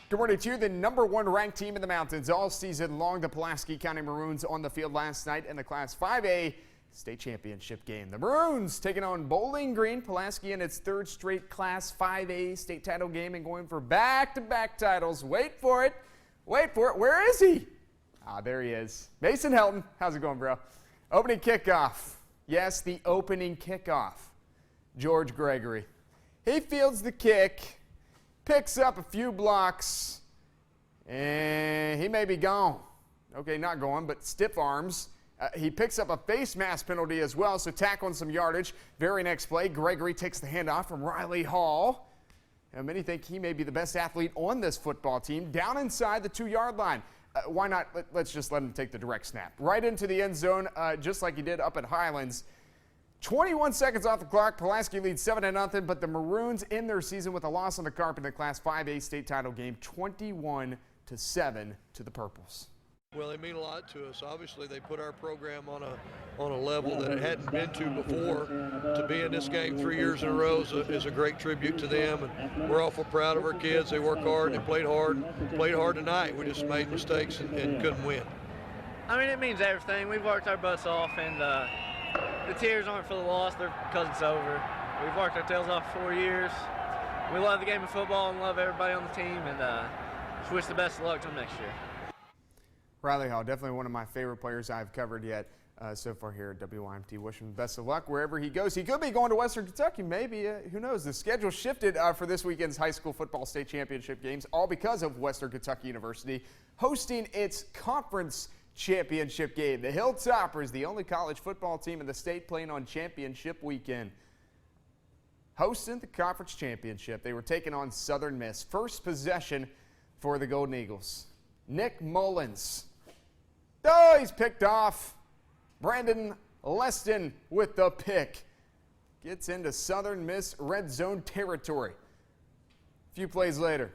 Good morning to you. The #1 ranked team in the mountains all season long, the Pulaski County Maroons, on the field last night in the Class 5A state championship game. The Maroons taking on Bowling Green. Pulaski in its third straight Class 5A state title game and going for back-to-back titles. Wait for it. Wait for it. Where is he? There he is. Mason Helton. How's it going, bro? Opening kickoff. Yes, the opening kickoff. George Gregory. He fields the kick, picks up a few blocks, and he may be gone. Okay, not going, but stiff arms. He picks up a face mask penalty as well, so tackling some yardage. Very next play, Gregory takes the handoff from Riley Hall. And many think he may be the best athlete on this football team. Down inside the 2-yard line. Why not? Let's just let him take the direct snap. Right into the end zone, just like he did up at Highlands. 21 seconds off the clock. Pulaski leads 7-0, but the Maroons end their season with a loss on the carpet in the Class 5A state title game, 21-7 to the Purples. Well, they mean a lot to us. Obviously, they put our program on a level that it hadn't been to before. To be in this game 3 years in a row is a great tribute to them, and we're awful proud of our kids. They work hard, they played hard tonight. We just made mistakes and couldn't win. I mean, it means everything. We've worked our butts off, and the tears aren't for the loss, they're because it's over. We've worked our tails off for 4 years. We love the game of football and love everybody on the team, and just wish the best of luck to them next year. Riley Hall, definitely one of my favorite players I've covered yet so far here at WYMT. Wish him the best of luck wherever he goes. He could be going to Western Kentucky, maybe. Who knows? The schedule shifted for this weekend's high school football state championship games, all because of Western Kentucky University hosting its conference championship game. The Hilltoppers, the only college football team in the state, playing on championship weekend, hosting the conference championship. They were taking on Southern Miss. First possession for the Golden Eagles. Nick Mullins. Oh, he's picked off. Brandon Leston with the pick. Gets into Southern Miss red zone territory. A few plays later,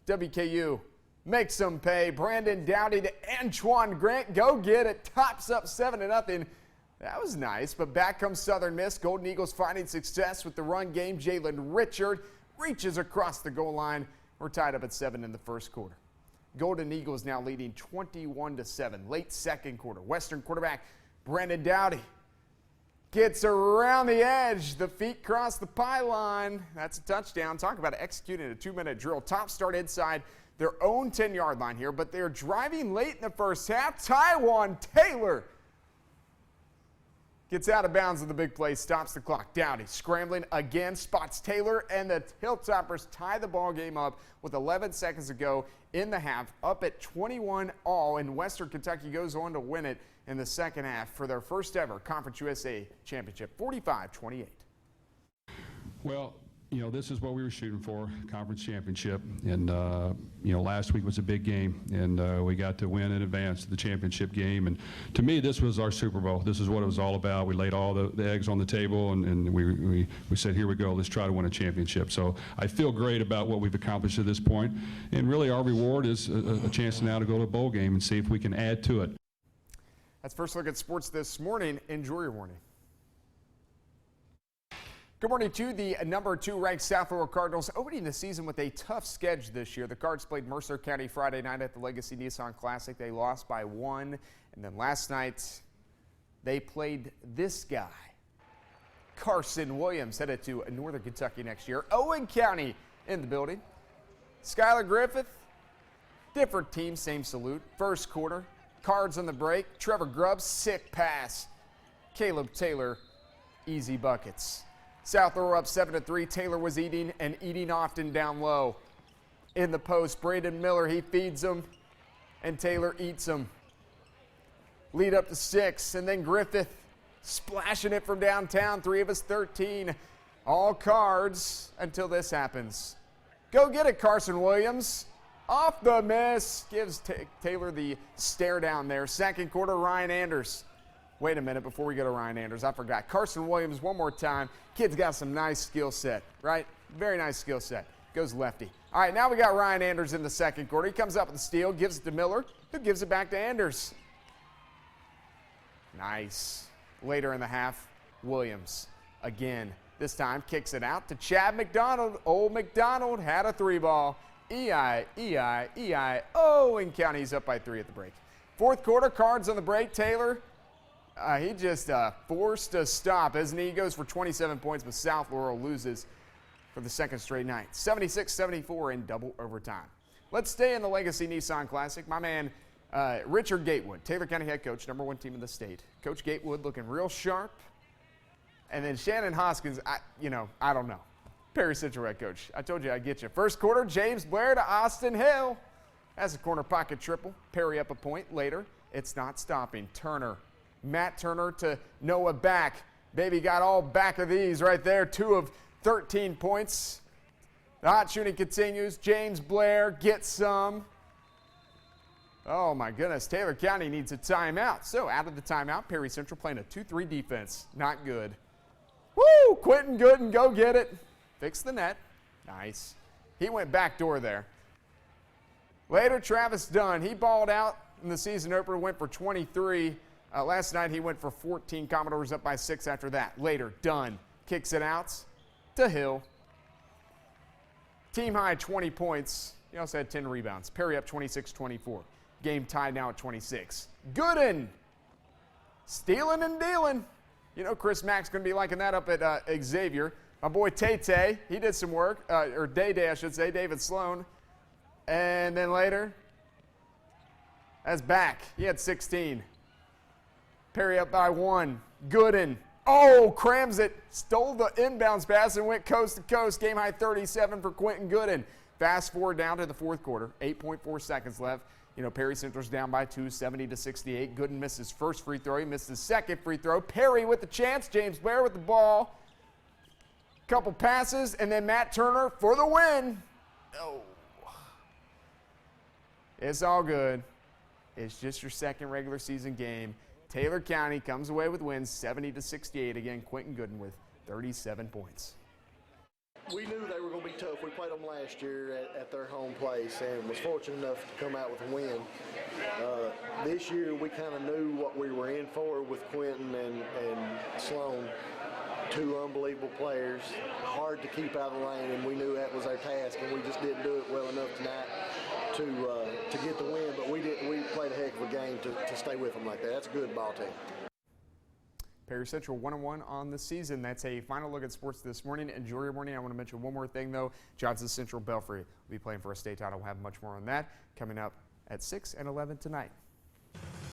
WKU makes them pay. Brandon Dowdy to Antoine Grant. Go get it. Tops up 7-0. That was nice, but back comes Southern Miss. Golden Eagles finding success with the run game. Jalen Richard reaches across the goal line. We're tied up at 7 in the first quarter. Golden Eagles now leading 21-7. Late second quarter. Western quarterback Brandon Dowdy gets around the edge. The feet cross the pylon. That's a touchdown. Talk about executing a 2-minute drill. Top start inside their own 10-yard line here, but they're driving late in the first half. Tywan Taylor gets out of bounds of the big play, stops the clock. Dowdy scrambling again, spots Taylor, and the Hilltoppers tie the ball game up with 11 seconds to go in the half, up at 21 all, and Western Kentucky goes on to win it in the second half for their first ever Conference USA championship, 45-28. Well, you know, this is what we were shooting for, conference championship, and you know, last week was a big game, and we got to win in advance to the championship game, and to me this was our Super Bowl. This is what it was all about. We laid all the eggs on the table, and we said, here we go, let's try to win a championship. So I feel great about what we've accomplished at this point, and really our reward is a chance now to go to a bowl game and see if we can add to it. That's First Look at Sports this morning. Enjoy your morning. Good morning to the #2 ranked South Laurel Cardinals, opening the season with a tough schedule this year. The Cards played Mercer County Friday night at the Legacy Nissan Classic. They lost by 1. And then last night, they played this guy, Carson Williams, headed to Northern Kentucky next year. Owen County in the building. Skylar Griffith, different team, same salute. First quarter, Cards on the break. Trevor Grubb, sick pass. Caleb Taylor, easy buckets. South Laurel up 7-3. Taylor was eating often down low. In the post, Braden Miller, he feeds them, and Taylor eats them. Lead up to 6, and then Griffith splashing it from downtown. 3 of his 13. All Cards until this happens. Go get it, Carson Williams. Off the miss. Gives Taylor the stare down there. Second quarter, Ryan Anders. Wait a minute before we go to Ryan Anders. I forgot. Carson Williams one more time. Kid's got some nice skill set, right? Very nice skill set. Goes lefty. All right, now we got Ryan Anders in the second quarter. He comes up with the steal, gives it to Miller, who gives it back to Anders. Nice. Later in the half, Williams again. This time kicks it out to Chad McDonald. Old McDonald had a 3 ball. And County's up by 3 at the break. Fourth quarter, Cards on the break. Taylor, he just forced a stop, isn't he? He goes for 27 points, but South Laurel loses for the second straight night. 76-74 in double overtime. Let's stay in the Legacy Nissan Classic. My man, Richard Gatewood, Taylor County head coach, #1 team in the state. Coach Gatewood looking real sharp. And then Shannon Hoskins, I don't know. Perry Central head coach. I told you I'd get you. First quarter, James Blair to Austin Hill. That's a corner pocket triple. Perry up a point. Later, it's not stopping. Turner. Matt Turner to Noah Back. Baby got all back of these right there. 2 of 13 points. The hot shooting continues. James Blair gets some. Oh my goodness, Taylor County needs a timeout. So out of the timeout, Perry Central playing a 2-3 defense. Not good. Woo! Quentin Gooden, go get it. Fix the net. Nice. He went backdoor there. Later, Travis Dunn. He balled out in the season opener, went for 23. Last night, he went for 14. Commodores up by 6 after that. Later, Dunn kicks it out to Hill. Team high 20 points. He also had 10 rebounds. Perry up 26-24. Game tied now at 26. Gooden stealing and dealing. You know Chris Mack's going to be liking that up at Xavier. My boy Tay, he did some work, or Day, I should say, David Sloan. And then later, that's Back. He had 16. Perry up by 1. Gooden. Oh, crams it. Stole the inbounds pass and went coast to coast. Game high 37 for Quentin Gooden. Fast forward down to the fourth quarter. 8.4 seconds left. You know, Perry Central's down by 2, 70-68. Gooden missed his first free throw. He missed his second free throw. Perry with the chance. James Blair with the ball. Couple passes, and then Matt Turner for the win. Oh. It's all good. It's just your second regular season game. Taylor County comes away with wins 70-68. Again, Quentin Gooden with 37 points. We knew they were going to be tough. We played them last year at their home place and was fortunate enough to come out with a win. This year we kind of knew what we were in for with Quentin and Sloan. 2 unbelievable players, hard to keep out of the lane, and we knew that was our task, and we just didn't do it well enough tonight to get the win. But we played a heck of a game to stay with them like that. That's a good ball team. Perry Central 1-1 on the season. That's a final look at sports this morning. Enjoy your morning. I want to mention one more thing, though. Johnson Central Belfry will be playing for a state title. We'll have much more on that coming up at 6 and 11 tonight.